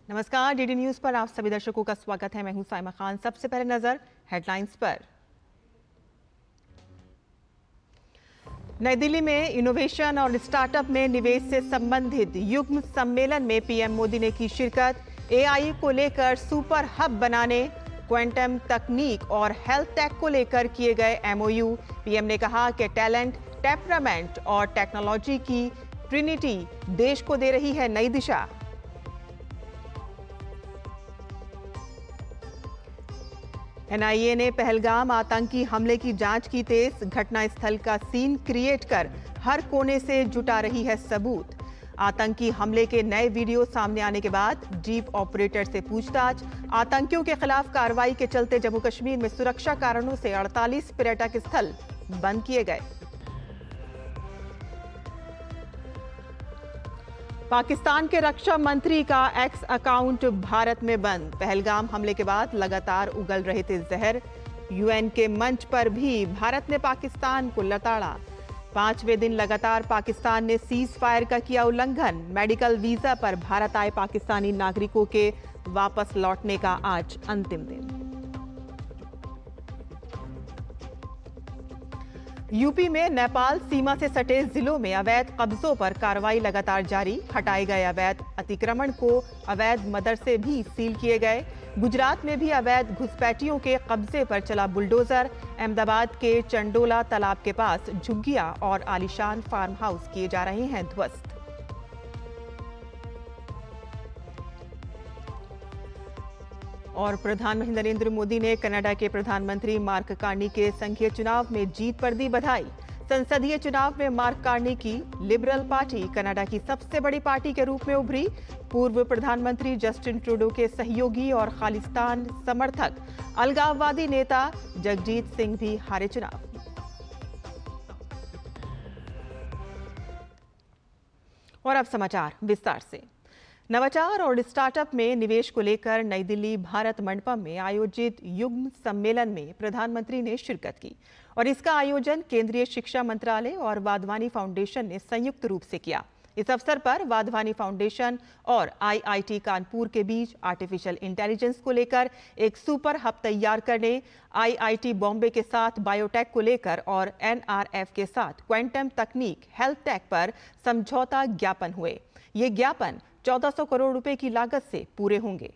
नमस्कार, DD news पर आप सभी दर्शकों का स्वागत है। मैं हूं साइमा खान। सबसे पहले नजर हेडलाइंस पर। नई दिल्ली में इनोवेशन और स्टार्टअप में निवेश से संबंधित युग्म सम्मेलन में पीएम मोदी ने की शिरकत। एआई को लेकर सुपर हब बनाने, क्वांटम तकनीक और हेल्थ टेक को लेकर किए गए एमओयू। पीएम ने कहा कि टैलेंट, टेम्परामेंट और टेक्नोलॉजी की ट्रिनिटी देश को दे रही है नई दिशा। एनआईए ने पहलगाम आतंकी हमले की जांच की तेज। घटनास्थल का सीन क्रिएट कर हर कोने से जुटा रही है सबूत। आतंकी हमले के नए वीडियो सामने आने के बाद जीप ऑपरेटर से पूछताछ। आतंकियों के खिलाफ कार्रवाई के चलते जम्मू कश्मीर में सुरक्षा कारणों से 48 पर्यटक स्थल बंद किए गए। पाकिस्तान के रक्षा मंत्री का एक्स अकाउंट भारत में बंद। पहलगाम हमले के बाद लगातार उगल रहे थे जहर। यूएन के मंच पर भी भारत ने पाकिस्तान को लताड़ा। 5वें दिन लगातार पाकिस्तान ने सीज फायर का किया उल्लंघन। मेडिकल वीजा पर भारत आए पाकिस्तानी नागरिकों के वापस लौटने का आज अंतिम दिन। यूपी में नेपाल सीमा से सटे जिलों में अवैध कब्जों पर कार्रवाई लगातार जारी। हटाए गए अवैध अतिक्रमण को अवैध मदरसे भी सील किए गए। गुजरात में भी अवैध घुसपैठियों के कब्जे पर चला बुलडोजर। अहमदाबाद के चंडोला तालाब के पास झुग्गियां और आलीशान फार्म हाउस किए जा रहे हैं ध्वस्त। और प्रधानमंत्री नरेंद्र मोदी ने कनाडा के प्रधानमंत्री मार्क कार्नी के संघीय चुनाव में जीत पर दी बधाई। संसदीय चुनाव में मार्क कार्नी की लिबरल पार्टी कनाडा की सबसे बड़ी पार्टी के रूप में उभरी। पूर्व प्रधानमंत्री जस्टिन ट्रूडो के सहयोगी और खालिस्तान समर्थक अलगाववादी नेता जगजीत सिंह भी हारे चुनाव। और अब समाचार विस्तार से। नवाचार और स्टार्टअप में निवेश को लेकर नई दिल्ली भारत मंडपम में आयोजित युग्म सम्मेलन में प्रधानमंत्री ने शिरकत की और इसका आयोजन केंद्रीय शिक्षा मंत्रालय और वाधवानी फाउंडेशन ने संयुक्त रूप से किया। इस अवसर पर वाधवानी फाउंडेशन और आईआईटी कानपुर के बीच आर्टिफिशियल इंटेलिजेंस को लेकर एक सुपर हब तैयार करने, आईआईटी बॉम्बे के साथ बायोटेक को लेकर और एनआरएफ के साथ क्वांटम तकनीक, हेल्थ टेक पर समझौता ज्ञापन हुए। ये ज्ञापन 1400 करोड़ रुपए की लागत से पूरे होंगे।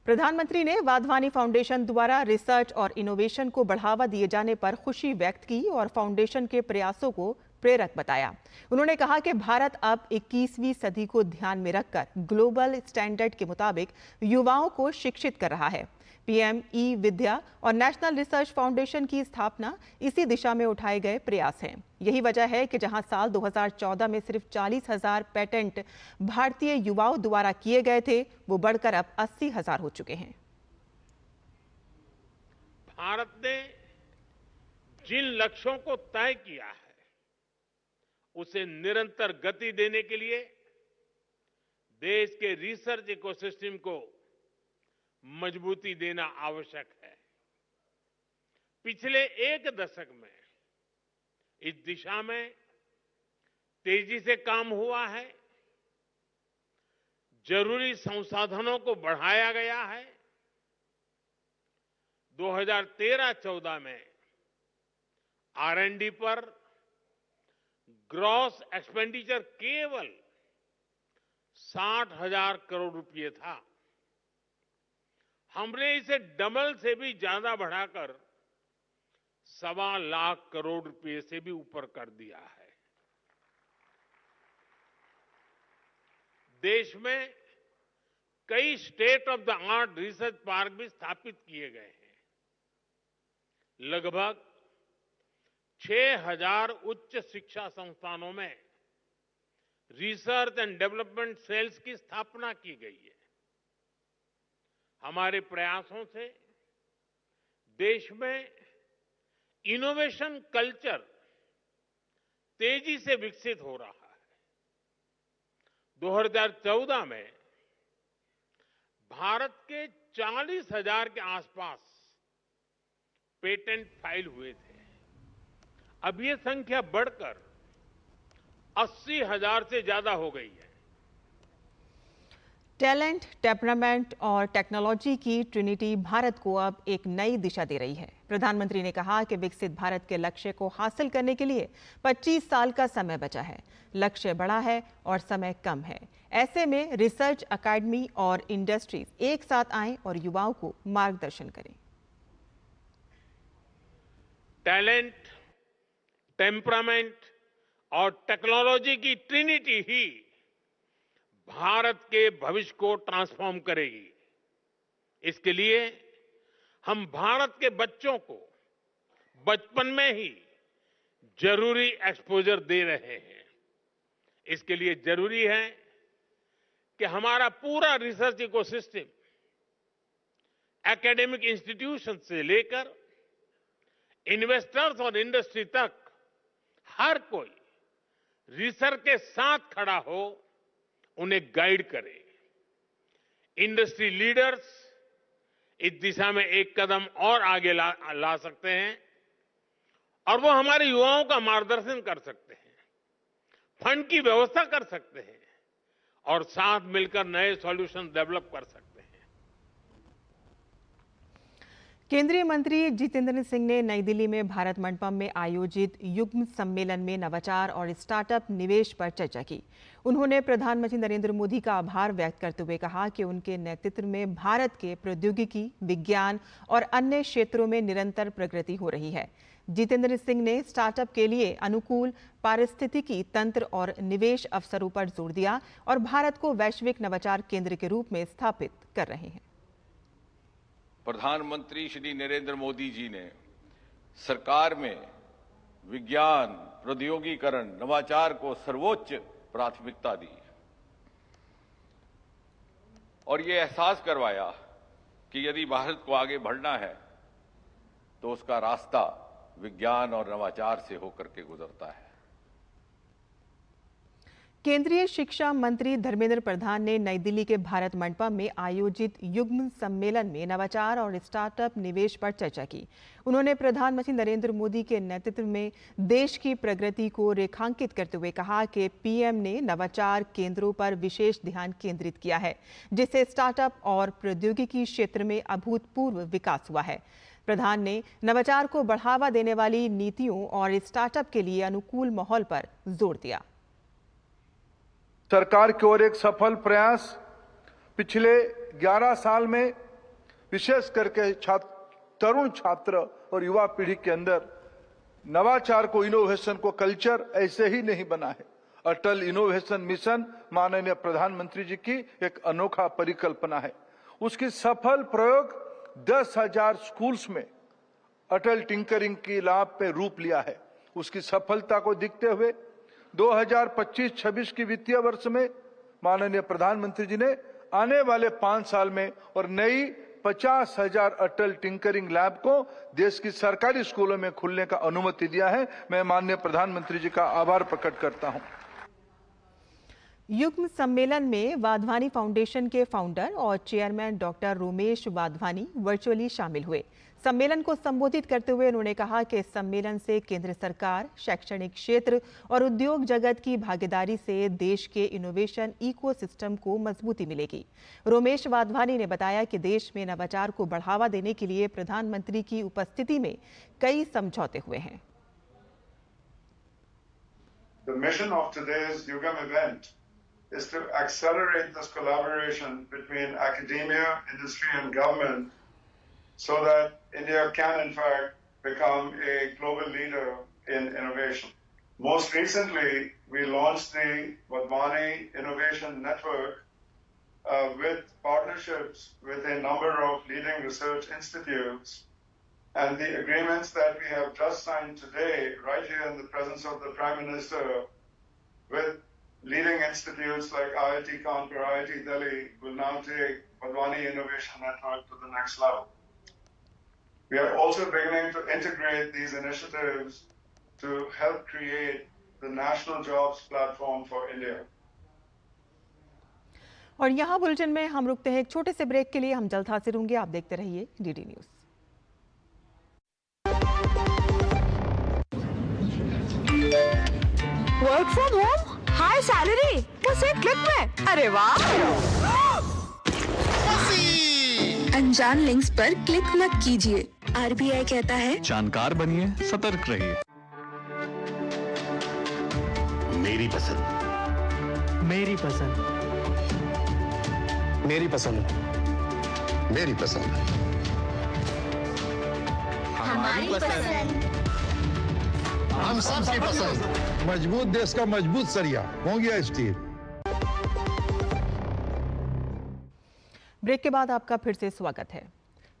प्रधानमंत्री ने वाधवानी फाउंडेशन द्वारा रिसर्च और इनोवेशन को बढ़ावा दिए जाने पर खुशी व्यक्त की और फाउंडेशन के प्रयासों को प्रेरक बताया। उन्होंने कहा कि भारत अब 21वीं सदी को ध्यान में रखकर ग्लोबल स्टैंडर्ड के मुताबिक युवाओं को शिक्षित कर रहा है। पीएम ई विद्या और नेशनल रिसर्च फाउंडेशन की स्थापना इसी दिशा में उठाए गए प्रयास हैं। यही वजह है कि जहां साल 2014 में सिर्फ 40,000 पेटेंट भारतीय युवाओं द्वारा किए गए थे, वो बढ़कर अब 80,000 हो चुके हैं। भारत ने जिन लक्ष्यों को तय किया है उसे निरंतर गति देने के लिए देश के रिसर्च इकोसिस्टम को मजबूती देना आवश्यक है। पिछले एक दशक में इस दिशा में तेजी से काम हुआ है। जरूरी संसाधनों को बढ़ाया गया है। 2013-14 में R&D पर ग्रॉस एक्सपेंडिचर केवल 60,000 करोड़ रुपए था। हमने इसे डबल से भी ज्यादा बढ़ाकर 1.25 लाख करोड़ रुपए से भी ऊपर कर दिया है। देश में कई state of the art research park भी स्थापित किए गए हैं। लगभग 6,000 उच्च शिक्षा संस्थानों में रिसर्च एंड डेवलपमेंट सेल्स की स्थापना की गई है। हमारे प्रयासों से देश में इनोवेशन कल्चर तेजी से विकसित हो रहा है। 2014 में भारत के 40,000 के आसपास पेटेंट फाइल हुए थे। अब ये संख्या बढ़कर 80,000 से ज्यादा हो गई है। टैलेंट, टेम्परामेंट और टेक्नोलॉजी की ट्रिनिटी भारत को अब एक नई दिशा दे रही है। प्रधानमंत्री ने कहा कि विकसित भारत के लक्ष्य को हासिल करने के लिए 25 साल का समय बचा है। लक्ष्य बड़ा है और समय कम है। ऐसे में रिसर्च, एकेडमी और इंडस्ट्रीज एक साथ आएं और युवाओं को मार्गदर्शन करें। टैलेंट, टेम्परामेंट और टेक्नोलॉजी की ट्रिनिटी ही भारत के भविष्य को ट्रांसफॉर्म करेगी। इसके लिए हम भारत के बच्चों को बचपन में ही जरूरी एक्सपोजर दे रहे हैं। इसके लिए जरूरी है कि हमारा पूरा रिसर्च इकोसिस्टम, एकेडमिक इंस्टीट्यूशन से लेकर इन्वेस्टर्स और इंडस्ट्री तक हर कोई रिसर्च के साथ खड़ा हो, उन्हें गाइड करे। इंडस्ट्री लीडर्स इस दिशा में एक कदम और आगे ला सकते हैं और वो हमारे युवाओं का मार्गदर्शन कर सकते हैं, फंड की व्यवस्था कर सकते हैं और साथ मिलकर नए सॉल्यूशन डेवलप कर सकते हैं। केंद्रीय मंत्री जितेंद्र सिंह ने नई दिल्ली में भारत मंडपम में आयोजित युग्म सम्मेलन में नवाचार और स्टार्टअप निवेश पर चर्चा की। उन्होंने प्रधानमंत्री नरेंद्र मोदी का आभार व्यक्त करते हुए कहा कि उनके नेतृत्व में भारत के प्रौद्योगिकी, विज्ञान और अन्य क्षेत्रों में निरंतर प्रगति हो रही है। जितेंद्र सिंह ने स्टार्टअप के लिए अनुकूल पारिस्थितिकी तंत्र और निवेश अवसरों पर जोर दिया और भारत को वैश्विक नवाचार केंद्र के रूप में स्थापित कर रहे हैं। प्रधानमंत्री श्री नरेंद्र मोदी जी ने सरकार में विज्ञान, प्रौद्योगिकीकरण, नवाचार को सर्वोच्च प्राथमिकता दी और ये एहसास करवाया कि यदि भारत को आगे बढ़ना है तो उसका रास्ता विज्ञान और नवाचार से होकर के गुजरता है। केंद्रीय शिक्षा मंत्री धर्मेंद्र प्रधान ने नई दिल्ली के भारत मंडपम में आयोजित युग्म सम्मेलन में नवाचार और स्टार्टअप निवेश पर चर्चा की। उन्होंने प्रधानमंत्री नरेंद्र मोदी के नेतृत्व में देश की प्रगति को रेखांकित करते हुए कहा कि पीएम ने नवाचार केंद्रों पर विशेष ध्यान केंद्रित किया है, जिससे स्टार्टअप और प्रौद्योगिकी क्षेत्र में अभूतपूर्व विकास हुआ है। प्रधान ने नवाचार को बढ़ावा देने वाली नीतियों और स्टार्टअप के लिए अनुकूल माहौल पर जोर दिया। सरकार की ओर एक सफल प्रयास पिछले 11 साल में विशेष करके तरुण छात्र और युवा पीढ़ी के अंदर नवाचार को, इनोवेशन को कल्चर ऐसे ही नहीं बना है। अटल इनोवेशन मिशन माननीय प्रधानमंत्री जी की एक अनोखा परिकल्पना है। उसकी सफल प्रयोग 10,000 स्कूल्स में अटल टिंकरिंग की लैब पे रूप लिया है। उसकी सफलता को देखते हुए 2025-26 की वित्तीय वर्ष में माननीय प्रधानमंत्री जी ने आने वाले 5 साल में और नई 50,000 अटल टिंकरिंग लैब को देश की सरकारी स्कूलों में खुलने का अनुमति दिया है। मैं माननीय प्रधानमंत्री जी का आभार प्रकट करता हूं। युग्म सम्मेलन में वाधवानी फाउंडेशन के फाउंडर और chairman doctor Romesh Wadhwani virtually शामिल हुए। सम्मेलन को संबोधित करते हुए उन्होंने कहा कि इस सम्मेलन से केंद्र सरकार, शैक्षणिक क्षेत्र और उद्योग जगत की भागीदारी से देश के इनोवेशन इकोसिस्टम को मजबूती मिलेगी। रोमेश वाधवानी ने बताया कि देश में नवाचार को बढ़ावा देने के लिए प्रधानमंत्री की उपस्थिति में कई समझौते हुए हैं। The mission of today's Yugam event is to accelerate this collaboration between academia, industry and government so that India can in fact become a global leader in innovation. Most recently, we launched the Vadhvani Innovation Network with partnerships with a number of leading research institutes. And the agreements that we have just signed today, right here in the presence of the Prime Minister, with leading institutes like IIT Kanpur, IIT Delhi, will now take Vadhvani Innovation Network to the next level. We are also beginning to integrate these initiatives to help create the national jobs platform for India. और यहाँ bulletin में हम रुकते हैं एक छोटे से break के लिए। हम जल्द हाजिर होंगे। आप देखते रहिए DD news. Work from home, high salary, बस एक क्लिक में। अरे वाह! अनजान लिंक्स पर क्लिक मत कीजिए। आरबीआई कहता है जानकार बनिए, सतर्क रहिए। मेरी पसंद, मेरी पसंद, मेरी पसंद, मेरी पसंद, हमारी पसंद। हम सबकी पसंद। मजबूत देश का मजबूत सरिया हो गया स्टील। ब्रेक के बाद आपका फिर से स्वागत है।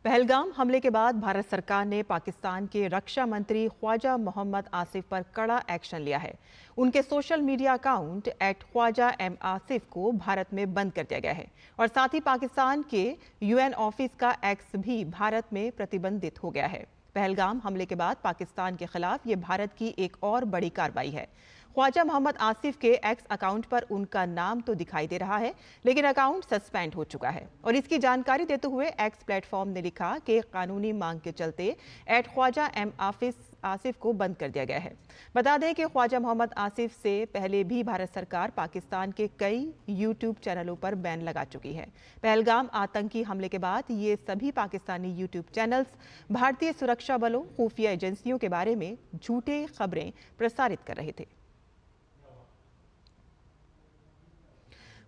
पहलगाम हमले के बाद भारत सरकार ने पाकिस्तान के रक्षा मंत्री ख्वाजा मोहम्मद आसिफ पर कड़ा एक्शन लिया है। उनके सोशल मीडिया अकाउंट @ख्वाजा_m_आसिफ को भारत में बंद कर दिया गया है और साथ ही पाकिस्तान के UN ऑफिस का एक्स भी भारत में प्रतिबंधित हो गया है। पहलगाम हमले के बाद पाकिस्तान के खिलाफ ये भारत की एक और बड़ी कार्रवाई है। ख्वाजा मोहम्मद आसिफ के एक्स अकाउंट पर उनका नाम तो दिखाई दे रहा है, लेकिन अकाउंट सस्पेंड हो चुका है और इसकी जानकारी देते हुए एक्स प्लेटफॉर्म ने लिखा कि कानूनी मांग के चलते @ख्वाजा_m_आसिफ को बंद कर दिया गया है। बता दें कि ख्वाजा मोहम्मद आसिफ से पहले भी भारत सरकार पाकिस्तान के कई यूट्यूब चैनलों पर बैन लगा चुकी है। पहलगाम आतंकी हमले के बाद ये सभी पाकिस्तानी यूट्यूब चैनल्स भारतीय सुरक्षा बलों, खुफिया एजेंसियों के बारे में झूठे खबरें प्रसारित कर रहे थे।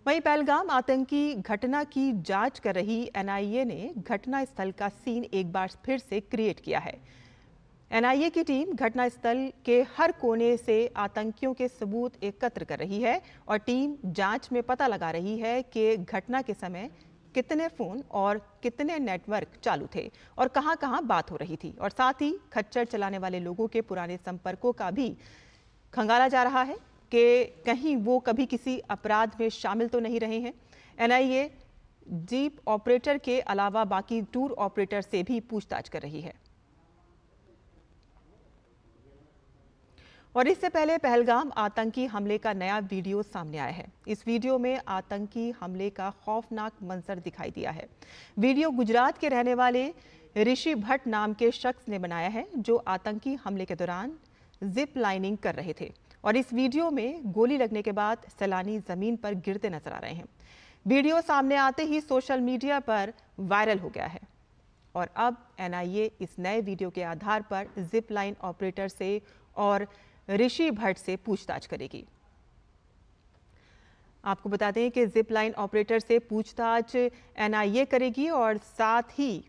वहीं पहलगाम आतंकी घटना की जांच कर रही NIA ने घटना स्थल का सीन एक बार फिर से क्रिएट किया है। NIA की टीम घटना स्थल के हर कोने से आतंकियों के सबूत एकत्र कर रही है और टीम जांच में पता लगा रही है कि घटना के समय कितने फोन और कितने नेटवर्क चालू थे और कहां-कहां बात हो रही थी और साथ ही खच्चर चलाने वाले लोगों के पुराने संपर्कों का भी खंगाला जा रहा है कि कहीं वो कभी किसी अपराध में शामिल तो नहीं रहे हैं। NIA जीप ऑपरेटर के अलावा बाकी टूर ऑपरेटर से भी पूछताछ कर रही है। और इससे पहले पहलगाम आतंकी हमले का नया वीडियो सामने आया है। इस वीडियो में आतंकी हमले का खौफनाक मंजर दिखाई दिया है। वीडियो गुजरात के रहने वाले ऋषि भट्ट नाम के शख्स ने बनाया है, जो आतंकी हमले के दौरान जिप लाइनिंग कर रहे थे और इस वीडियो में गोली लगने के बाद सैलानी जमीन पर गिरते नजर आ रहे हैं। वीडियो सामने आते ही सोशल मीडिया पर वायरल हो गया है और अब NIA इस नए वीडियो के आधार पर जिप लाइन ऑपरेटर से और ऋषि भट्ट से पूछताछ करेगी। आपको बता दें कि जिप लाइन ऑपरेटर से पूछताछ NIA करेगी और साथ ही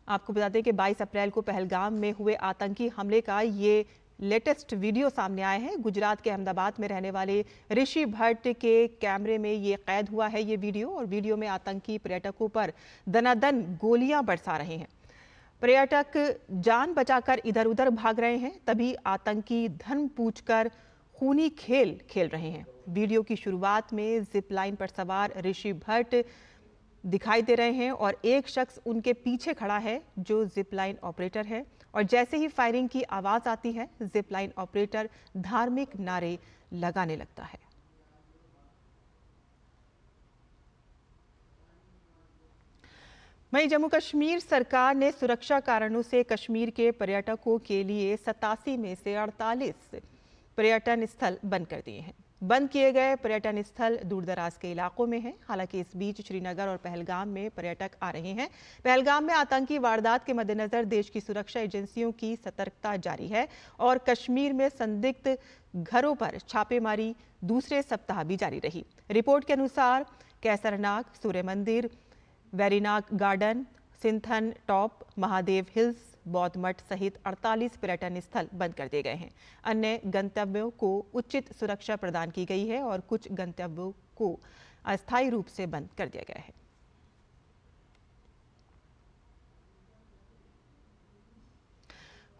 आपको बता दें कि 22 अप्रैल को पहलगाम में हुए आतंकी हमले का ये लेटेस्ट वीडियो सामने आए हैं। गुजरात के अहमदाबाद में रहने वाले ऋषि भट्ट के कैमरे में ये कैद हुआ है ये वीडियो और वीडियो में आतंकी पर्यटकों पर दनादन गोलियां बरसा रहे हैं। पर्यटक जान बचाकर इधर उधर भाग रहे हैं, तभी आतंकी धर्म पूछकर खूनी खेल खेल रहे हैं। वीडियो की शुरुआत में जिप लाइन पर सवार ऋषि भट्ट दिखाई दे रहे हैं और एक शख्स उनके पीछे खड़ा है जो जिप लाइन ऑपरेटर है और जैसे ही फायरिंग की आवाज आती है जिप लाइन ऑपरेटर धार्मिक नारे लगाने लगता है। वहीं जम्मू कश्मीर सरकार ने सुरक्षा कारणों से कश्मीर के पर्यटकों के लिए 87 में से 48 पर्यटन स्थल बंद कर दिए हैं। बंद किए गए पर्यटन स्थल दूरदराज के इलाकों में हैं। हालांकि इस बीच श्रीनगर और पहलगाम में पर्यटक आ रहे हैं। पहलगाम में आतंकी वारदात के मद्देनजर देश की सुरक्षा एजेंसियों की सतर्कता जारी है और कश्मीर में संदिग्ध घरों पर छापेमारी दूसरे सप्ताह भी जारी रही। रिपोर्ट के अनुसार कैसरनाग, सूर्य मंदिर, Verinag garden, Sinthan top, Mahadev hills, बौद्ध मठ सहित 48 पर्यटन स्थल बंद कर दिए गए हैं। अन्य गंतव्यों को उचित सुरक्षा प्रदान की गई है और कुछ गंतव्यों को अस्थायी रूप से बंद कर दिया गया है।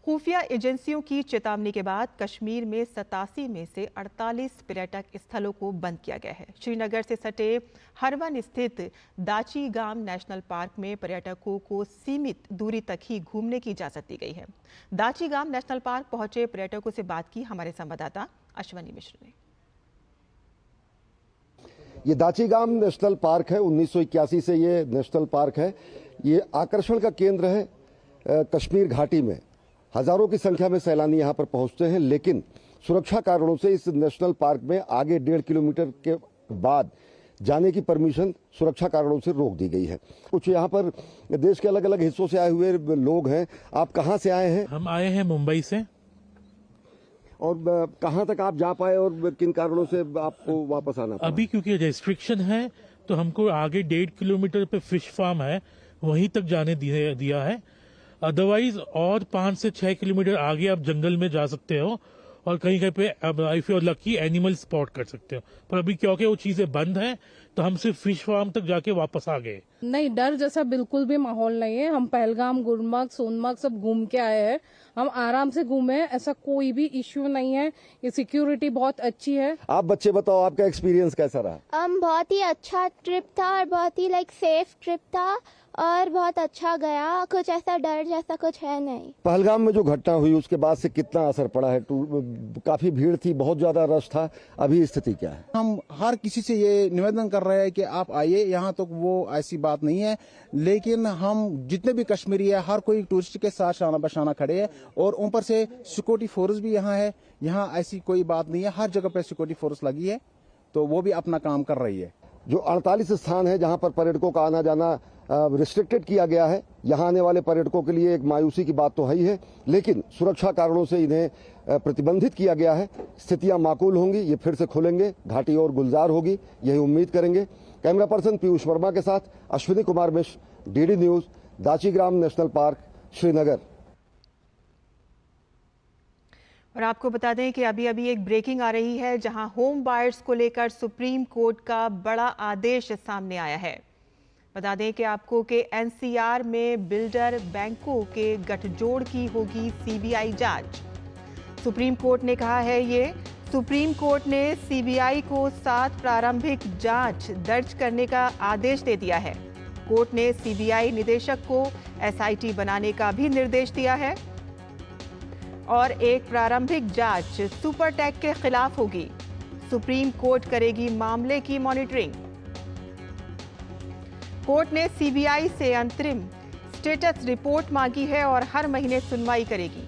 खुफिया एजेंसियों की चेतावनी के बाद कश्मीर में 87 में से 48 पर्यटक स्थलों को बंद किया गया है। श्रीनगर से सटे हरवन स्थित दाची गाम नेशनल पार्क में पर्यटकों को सीमित दूरी तक ही घूमने की इजाजत दी गई है। दाची गाम नेशनल पार्क पहुंचे पर्यटकों से बात की हमारे संवाददाता अश्वनी मिश्र ने। ये दाची गाम नेशनल पार्क है, 1981 से ये नेशनल पार्क है। ये आकर्षण का केंद्र है कश्मीर घाटी में। हजारों की संख्या में सैलानी यहाँ पर पहुंचते हैं, लेकिन सुरक्षा कारणों से इस नेशनल पार्क में आगे 1.5 किलोमीटर के बाद जाने की परमिशन सुरक्षा कारणों से रोक दी गई है। कुछ यहाँ पर देश के अलग अलग हिस्सों से आए हुए लोग हैं। आप कहाँ से आए हैं? हम आए हैं मुंबई से। और कहाँ तक आप जा पाए और किन कारणों से आपको वापस आना पड़ा? अभी क्योंकि रेस्ट्रिक्शन है तो हमको आगे 1.5 किलोमीटर पे फिश फार्म है, वहीं तक जाने दिया है। अदरवाइज और 5 से 6 किलोमीटर आगे आप जंगल में जा सकते हो और कहीं कहीं पे if you are lucky animal spot कर सकते हो। पर अभी क्योंकि वो चीजें बंद हैं तो हम सिर्फ फिश फार्म तक जाके वापस आ गए। नहीं, डर जैसा बिल्कुल भी माहौल नहीं है। हम पहलगाम, गुलमर्ग, सोनमर्ग सब घूम के आए हैं। हम आराम से घूमे हैं, ऐसा कोई भी इश्यू नहीं है। ये सिक्योरिटी बहुत अच्छी है। आप बच्चे बताओ, आपका एक्सपीरियंस कैसा रहा? बहुत ही अच्छा ट्रिप था और बहुत ही सेफ ट्रिप था और बहुत अच्छा गया। कुछ ऐसा डर जैसा कुछ है नहीं। पहलगाम में जो घटना हुई उसके बाद से कितना असर पड़ा है? काफी भीड़ थी, बहुत ज्यादा रश था, अभी स्थिति क्या है? हम हर किसी से ये निवेदन कर रहे हैं कि आप आइए, यहाँ तो वो ऐसी बात नहीं है, लेकिन हम जितने भी कश्मीरी है हर कोई टूरिस्ट के साथ शाना बशाना खड़े है और ऊपर से सिक्योरिटी फोर्स भी यहाँ है। यहाँ ऐसी कोई बात नहीं है, हर जगह पे सिक्योरिटी फोर्स लगी है तो वो भी अपना काम कर रही है। जो 48 स्थान है जहां पर पर्यटकों का आना जाना रिस्ट्रिक्टेड किया गया है, यहां आने वाले पर्यटकों के लिए एक मायूसी की बात तो है ही है, लेकिन सुरक्षा कारणों से इन्हें प्रतिबंधित किया गया है। स्थितियां माकूल होंगी, ये फिर से खुलेंगे, घाटी और गुलजार होगी, यही उम्मीद करेंगे। कैमरा पर्सन पीयूष वर्मा के साथ Ashwini Kumar Mishra, DD news, Dachigam national park, Srinagar. और आपको बता दें कि अभी एक ब्रेकिंग आ रही है, जहां होम बायर्स को लेकर सुप्रीम कोर्ट का बड़ा आदेश सामने आया है। बता दें कि आपको कि एनसीआर में बिल्डर बैंकों के गठजोड़ की होगी सीबीआई जांच। सुप्रीम कोर्ट ने कहा है ये। सुप्रीम कोर्ट ने सीबीआई को 7 प्रारंभिक जांच दर्ज करने का आदेश दे दिया है। कोर्ट ने सीबीआई निदेशक को एसआईटी बनाने का भी निर्देश दिया है और एक प्रारंभिक जांच सुपरटेक के खिलाफ होगी। सुप्रीम कोर्ट करेगी मामले की मॉनिटरिंग। कोर्ट ने सीबीआई से अंतरिम स्टेटस रिपोर्ट मांगी है और हर महीने सुनवाई करेगी।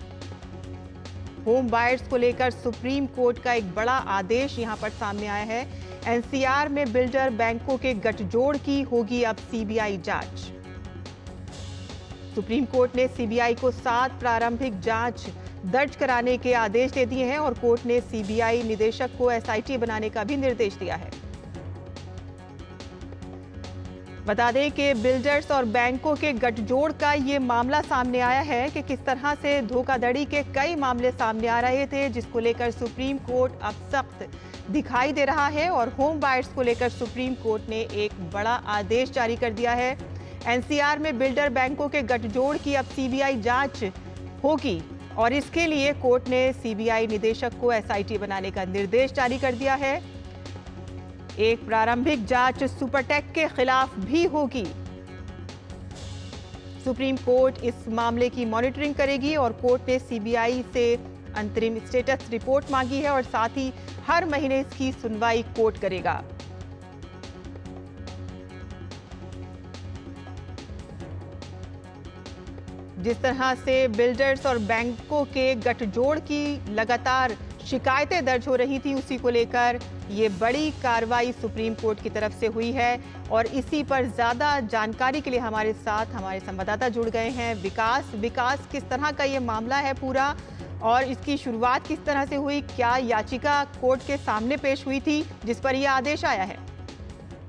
होम बायर्स को लेकर सुप्रीम कोर्ट का एक बड़ा आदेश यहां पर सामने आया है। एनसीआर में बिल्डर बैंकों के गठजोड़ की होगी अब सीबीआई जांच। सुप्रीम कोर्ट ने सीबीआई को 7 प्रारंभिक जांच दर्ज कराने के आदेश दे दिए हैं और कोर्ट ने सीबीआई निदेशक को एसआईटी बनाने का भी निर्देश दिया है। बता दें कि बिल्डर्स और बैंकों के गठजोड़ का ये मामला सामने आया है कि किस तरह से धोखाधड़ी के कई मामले सामने आ रहे थे, जिसको लेकर सुप्रीम कोर्ट अब सख्त दिखाई दे रहा है और होम बायर्स को लेकर सुप्रीम कोर्ट ने एक बड़ा आदेश जारी कर दिया है। एनसीआर में बिल्डर बैंकों के गठजोड़ की अब सीबीआई जांच होगी और इसके लिए कोर्ट ने सीबीआई निदेशक को एसआईटी बनाने का निर्देश जारी कर दिया है। एक प्रारंभिक जांच सुपरटेक के खिलाफ भी होगी। सुप्रीम कोर्ट इस मामले की मॉनिटरिंग करेगी और कोर्ट ने सीबीआई से अंतरिम स्टेटस रिपोर्ट मांगी है और साथ ही हर महीने इसकी सुनवाई कोर्ट करेगा। जिस तरह से बिल्डर्स और बैंकों के गठजोड़ की लगातार शिकायतें दर्ज हो रही थी, उसी को लेकर ये बड़ी कार्रवाई सुप्रीम कोर्ट की तरफ से हुई है और इसी पर ज्यादा जानकारी के लिए हमारे साथ हमारे संवाददाता जुड़ गए हैं विकास, किस तरह का ये मामला है पूरा और इसकी शुरुआत किस तरह से हुई? क्या याचिका कोर्ट के सामने पेश हुई थी जिस पर यह आदेश आया है?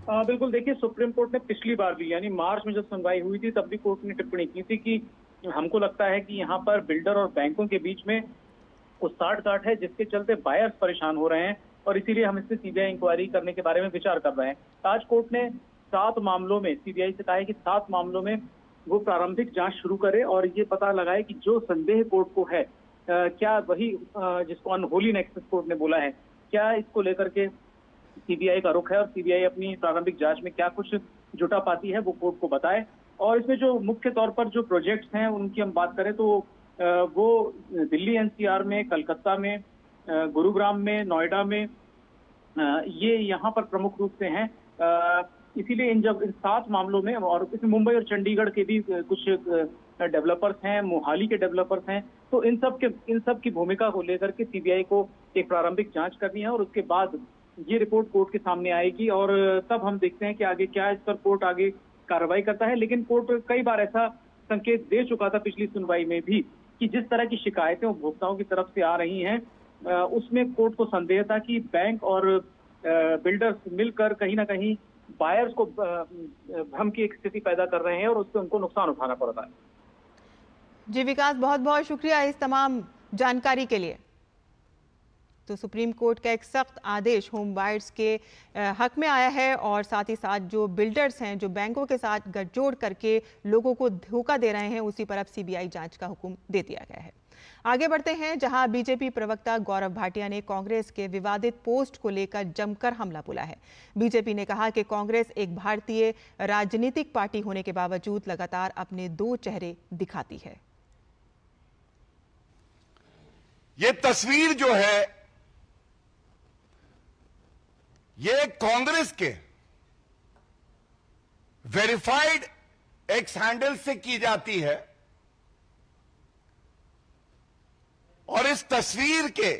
बिल्कुल, देखिए, सुप्रीम कोर्ट ने पिछली बार भी यानी मार्च में जब सुनवाई हुई थी तब भी कोर्ट ने टिप्पणी की थी कि हमको लगता है कि यहाँ पर बिल्डर और बैंकों के बीच में कुछ साठ-गांठ है जिसके चलते बायर्स परेशान हो रहे हैं और इसीलिए हम इससे सीबीआई इंक्वायरी करने के बारे में विचार कर रहे हैं। आज कोर्ट ने 7 मामलों में सीबीआई से कहा है कि 7 मामलों में वो प्रारंभिक जांच शुरू करे और ये पता लगाए कि जो संदेह कोर्ट को है क्या वही जिसको अनहोली नेक्सस कोर्ट ने बोला है, क्या इसको लेकर के सीबीआई का रुख है और सीबीआई अपनी प्रारंभिक जांच में क्या कुछ जुटा पाती है वो कोर्ट को बताए। और इसमें जो मुख्य तौर पर जो प्रोजेक्ट्स हैं उनकी हम बात करें तो वो दिल्ली एनसीआर में, कलकत्ता में, गुरुग्राम में, नोएडा में, ये यहाँ पर प्रमुख रूप से हैं। इसीलिए इन 7 मामलों में और इसमें मुंबई और चंडीगढ़ के भी कुछ डेवलपर्स हैं, मोहाली के डेवलपर्स हैं, तो इन सब की भूमिका को लेकर के सीबीआई को एक प्रारंभिक जांच करनी है और उसके बाद ये रिपोर्ट कोर्ट के सामने आएगी और तब हम देखते हैं कि आगे क्या इस पर कोर्ट आगे कार्रवाई करता है। लेकिन कोर्ट कई बार ऐसा संकेत दे चुका था पिछली सुनवाई में भी कि जिस तरह की शिकायतें उपभोक्ताओं की तरफ से आ रही हैं, उसमें कोर्ट को संदेह था कि बैंक और बिल्डर्स मिलकर कहीं ना कहीं बायर्स को भ्रम की एक स्थिति पैदा कर रहे हैं और उससे उनको नुकसान उठाना पड़ता है। जी विकास, बहुत बहुत शुक्रिया इस तमाम जानकारी के लिए। तो सुप्रीम कोर्ट का एक सख्त आदेश होम बायर्स के हक में आया है और साथ ही साथ जो बिल्डर्स हैं, जो बैंकों के साथ गठजोड़ करके लोगों को धोखा दे रहे हैं, उसी पर अब सीबीआई जांच का हुक्म दे दिया गया है। आगे बढ़ते हैं, जहां बीजेपी प्रवक्ता गौरव भाटिया ने कांग्रेस के विवादित पोस्ट को लेकर जमकर हमला बोला है। बीजेपी ने कहा कि कांग्रेस एक भारतीय राजनीतिक पार्टी होने के बावजूद लगातार अपने दो चेहरे दिखाती है। ये तस्वीर जो है ये कांग्रेस के वेरीफाइड एक्स हैंडल से की जाती है और इस तस्वीर के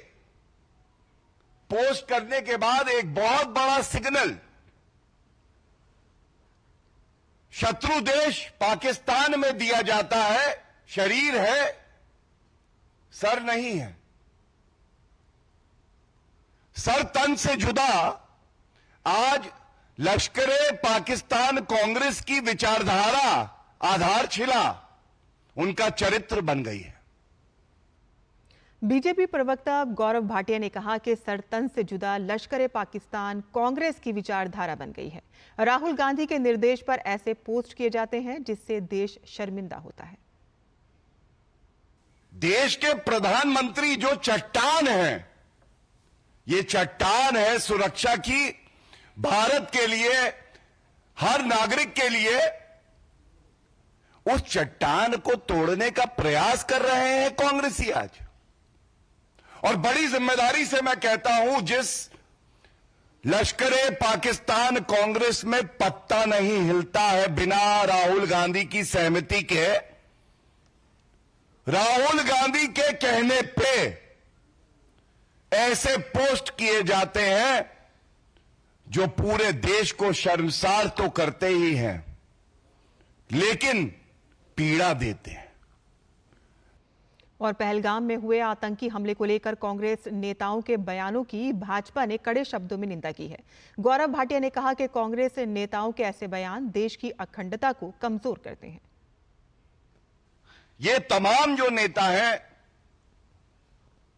पोस्ट करने के बाद एक बहुत बड़ा सिग्नल शत्रु देश पाकिस्तान में दिया जाता है। शरीर है, सर नहीं है। सर तन से जुदा आज लश्करे पाकिस्तान कांग्रेस की विचारधारा, आधारशिला उनका चरित्र बन गई है। बीजेपी प्रवक्ता गौरव भाटिया ने कहा कि सरतन से जुदा लश्कर पाकिस्तान कांग्रेस की विचारधारा बन गई है। राहुल गांधी के निर्देश पर ऐसे पोस्ट किए जाते हैं जिससे देश शर्मिंदा होता है। देश के प्रधानमंत्री जो चट्टान है, ये चट्टान है सुरक्षा की, भारत के लिए, हर नागरिक के लिए। उस चट्टान को तोड़ने का प्रयास कर रहे हैं कांग्रेसी आज। और बड़ी जिम्मेदारी से मैं कहता हूं, जिस लश्करे पाकिस्तान कांग्रेस में पत्ता नहीं हिलता है बिना राहुल गांधी की सहमति के। राहुल गांधी के कहने पे ऐसे पोस्ट किए जाते हैं जो पूरे देश को शर्मसार तो करते ही हैं, लेकिन पीड़ा देते हैं। और पहलगाम में हुए आतंकी हमले को लेकर कांग्रेस नेताओं के बयानों की भाजपा ने कड़े शब्दों में निंदा की है। गौरव भाटिया ने कहा कि कांग्रेस नेताओं के ऐसे बयान देश की अखंडता को कमजोर करते हैं। ये तमाम जो नेता हैं,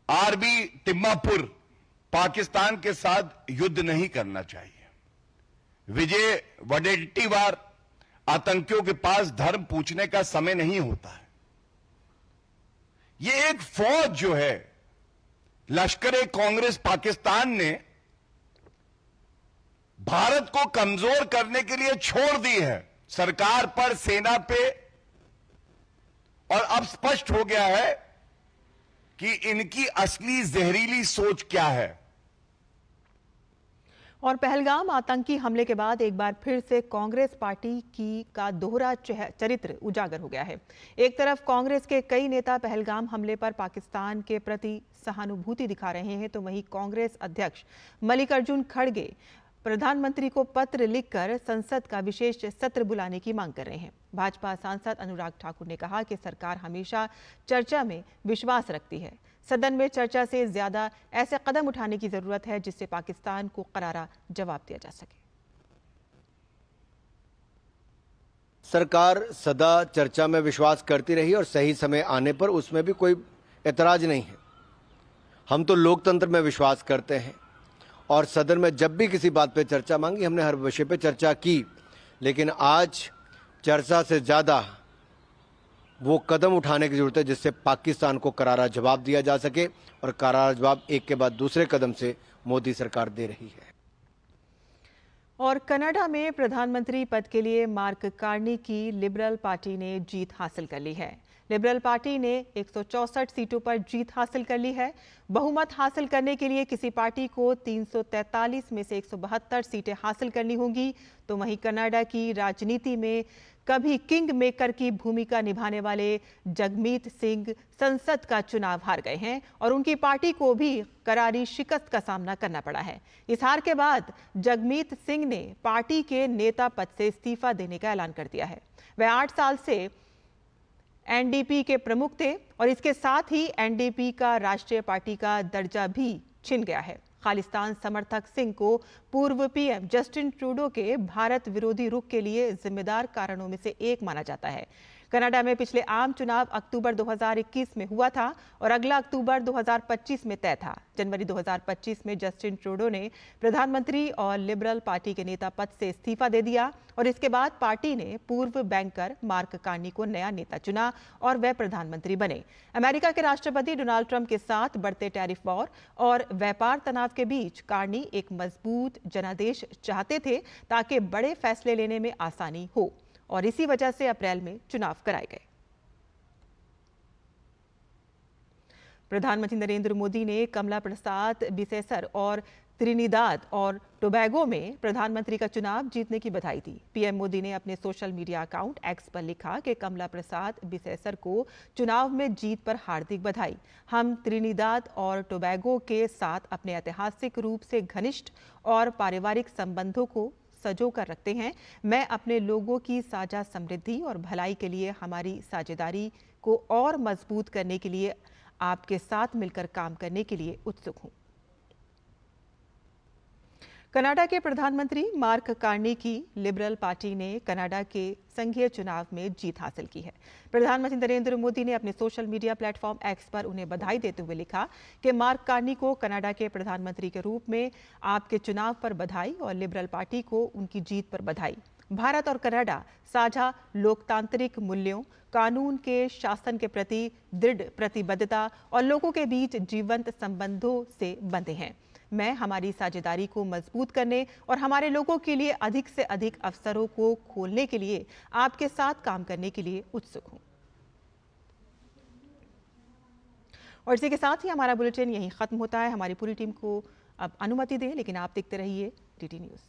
आरबी तिम्मापुर पाकिस्तान के साथ युद्ध नहीं करना चाहिए। विजय वडेट्टीवार आतंकियों के पास धर्म पूछने का समय नहीं होता है। ये एक फौज जो है लश्कर कांग्रेस पाकिस्तान ने भारत को कमजोर करने के लिए छोड़ दी है, सरकार पर, सेना पे। और अब स्पष्ट हो गया है कि इनकी असली जहरीली सोच क्या है। और पहलगाम आतंकी हमले के बाद एक बार फिर से कांग्रेस पार्टी का दोहरा चरित्र उजागर हो गया है। एक तरफ कांग्रेस के कई नेता पहलगाम हमले पर पाकिस्तान के प्रति सहानुभूति दिखा रहे हैं, तो वहीं कांग्रेस अध्यक्ष मल्लिकार्जुन खड़गे प्रधानमंत्री को पत्र लिखकर संसद का विशेष सत्र बुलाने की मांग कर रहे हैं। भाजपा सांसद अनुराग ठाकुर ने कहा कि सरकार हमेशा चर्चा में विश्वास रखती है। सदन में चर्चा से ज्यादा ऐसे कदम उठाने की जरूरत है जिससे पाकिस्तान को करारा जवाब दिया जा सके। सरकार सदा चर्चा में विश्वास करती रही और सही समय आने पर उसमें भी कोई एतराज नहीं है। हम तो लोकतंत्र में विश्वास करते हैं और सदन में जब भी किसी बात पे चर्चा मांगी, हमने हर विषय पे चर्चा की। लेकिन आज चर्चा से ज़्यादा वो कदम उठाने की जरूरत है जिससे पाकिस्तान को करारा जवाब दिया जा सके, और करारा जवाब एक के बाद दूसरे कदम से मोदी सरकार दे रही है। और कनाडा में प्रधानमंत्री पद के लिए मार्क कार्नी की लिबरल पार्टी ने जीत हासिल कर ली है। लिबरल पार्टी ने 164 सीटों पर जीत हासिल कर ली है। बहुमत हासिल करने के लिए किसी पार्टी को 343 में से 172 सीटें हासिल करनी होंगी। तो वहीं कनाडा की राजनीति में कभी किंग मेकर की भूमिका निभाने वाले जगमीत सिंह संसद का चुनाव हार गए हैं और उनकी पार्टी को भी करारी शिकस्त का सामना करना पड़ा है। इस हार के बाद जगमीत सिंह ने पार्टी के नेता पद से इस्तीफा देने का ऐलान कर दिया है। वह 8 साल से एनडीपी के प्रमुख थे और इसके साथ ही एनडीपी का राष्ट्रीय पार्टी का दर्जा भी छिन गया है। खालिस्तान समर्थक सिंह को पूर्व पीएम जस्टिन ट्रूडो के भारत विरोधी रुख के लिए जिम्मेदार कारणों में से एक माना जाता है। कनाडा में पिछले आम चुनाव अक्टूबर 2021 में हुआ था और अगला अक्टूबर 2025 में तय था। जनवरी 2025 में जस्टिन ट्रूडो ने प्रधानमंत्री और लिबरल पार्टी के नेता पद से इस्तीफा दे दिया और इसके बाद पार्टी ने पूर्व बैंकर मार्क कार्नी को नया नेता चुना और वह प्रधानमंत्री बने। अमेरिका के राष्ट्रपति डोनाल्ड ट्रंप के साथ बढ़ते टैरिफ वॉर और व्यापार तनाव के बीच कार्नी एक मजबूत जनादेश चाहते थे ताकि बड़े फैसले लेने में आसानी हो और इसी वजह से अप्रैल में चुनाव कराए गए। प्रधानमंत्री नरेंद्र मोदी ने कमला प्रसाद बिसेसर और त्रिनिदाद और टोबैगो में प्रधानमंत्री का चुनाव जीतने की बधाई दी। पीएम मोदी ने अपने सोशल मीडिया अकाउंट एक्स पर लिखा कि कमला प्रसाद बिसेसर को चुनाव में जीत पर हार्दिक बधाई। हम त्रिनिदाद और टोबैगो के साथ अपने ऐतिहासिक रूप से घनिष्ठ और पारिवारिक संबंधों को सजो कर रखते हैं। मैं अपने लोगों की साझा समृद्धि और भलाई के लिए हमारी साझेदारी को और मजबूत करने के लिए आपके साथ मिलकर काम करने के लिए उत्सुक हूं। कनाडा के प्रधानमंत्री मार्क कार्नी की लिबरल पार्टी ने कनाडा के संघीय चुनाव में जीत हासिल की है। प्रधानमंत्री नरेंद्र मोदी ने अपने सोशल मीडिया प्लेटफॉर्म एक्स पर उन्हें बधाई देते हुए लिखा कि मार्क कार्नी को कनाडा के प्रधानमंत्री के रूप में आपके चुनाव पर बधाई और लिबरल पार्टी को उनकी जीत पर बधाई। भारत और कनाडा साझा लोकतांत्रिक मूल्यों, कानून के शासन के प्रति दृढ़ प्रतिबद्धता और लोगों के बीच जीवंत संबंधों से बंधे हैं। मैं हमारी साझेदारी को मजबूत करने और हमारे लोगों के लिए अधिक से अधिक अवसरों को खोलने के लिए आपके साथ काम करने के लिए उत्सुक हूं। और इसी के साथ ही हमारा बुलेटिन यहीं खत्म होता है। हमारी पूरी टीम को अब अनुमति दें, लेकिन आप देखते रहिए DT न्यूज़।